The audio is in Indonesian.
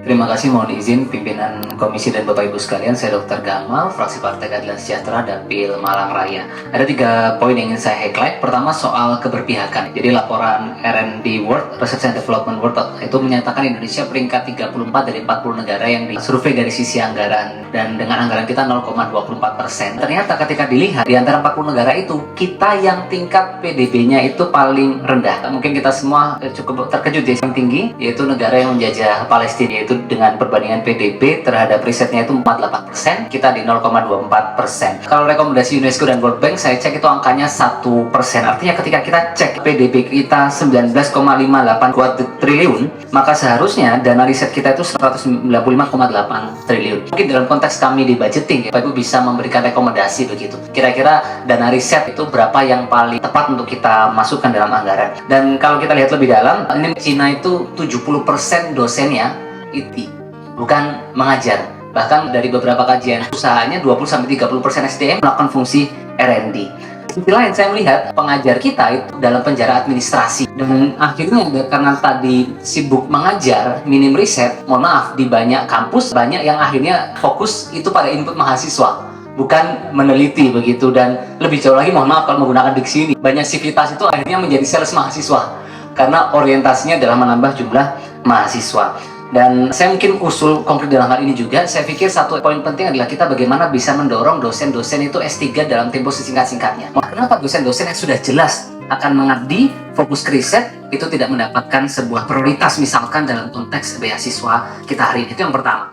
Terima kasih, mohon izin pimpinan komisi dan Bapak Ibu sekalian, saya Dr. Gamal, fraksi Partai Keadilan Sejahtera, Dapil Malang Raya. Ada 3 poin yang ingin saya highlight. Pertama, soal keberpihakan. Jadi laporan R&D World, Research and Development World, itu menyatakan Indonesia peringkat 34 dari 40 negara yang disurvei dari sisi anggaran. Dan dengan anggaran kita 0,24%. Ternyata ketika dilihat, di antara 40 negara itu, kita yang tingkat PDB-nya itu paling rendah. Mungkin kita semua cukup terkejut ya, yang tinggi, yaitu negara yang menjajah Palestina, yaitu dengan perbandingan PDB terhadap risetnya itu 48%, kita di 0,24%. Kalau rekomendasi UNESCO dan World Bank, saya cek itu angkanya 1%. Artinya ketika kita cek PDB kita 19,58 triliun, maka seharusnya dana riset kita itu 195,8 triliun. Mungkin dalam konteks kami di budgeting, Bapak Ibu bisa memberikan rekomendasi begitu. Kira-kira dana riset itu berapa yang paling tepat untuk kita masukkan dalam anggaran. Dan kalau kita lihat lebih dalam, ini Cina itu 70% dosennya IT, bukan mengajar. Bahkan dari beberapa kajian usahanya 20-30% SDM melakukan fungsi R&D. Di sisi lain saya melihat pengajar kita itu dalam penjara administrasi, dan akhirnya karena tadi sibuk mengajar, minim riset. Mohon maaf, di banyak kampus banyak yang akhirnya fokus itu pada input mahasiswa, bukan meneliti begitu. Dan lebih jauh lagi, mohon maaf kalau menggunakan diksi ini, banyak sivitas itu akhirnya menjadi sales mahasiswa karena orientasinya adalah menambah jumlah mahasiswa. Dan saya mungkin usul konkret dalam hal ini juga, saya pikir satu poin penting adalah kita bagaimana bisa mendorong dosen-dosen itu S3 dalam tempo sesingkat-singkatnya. Kenapa dosen-dosen yang sudah jelas akan mengabdi, fokus ke riset, itu tidak mendapatkan sebuah prioritas misalkan dalam konteks beasiswa kita hari ini? Itu yang pertama.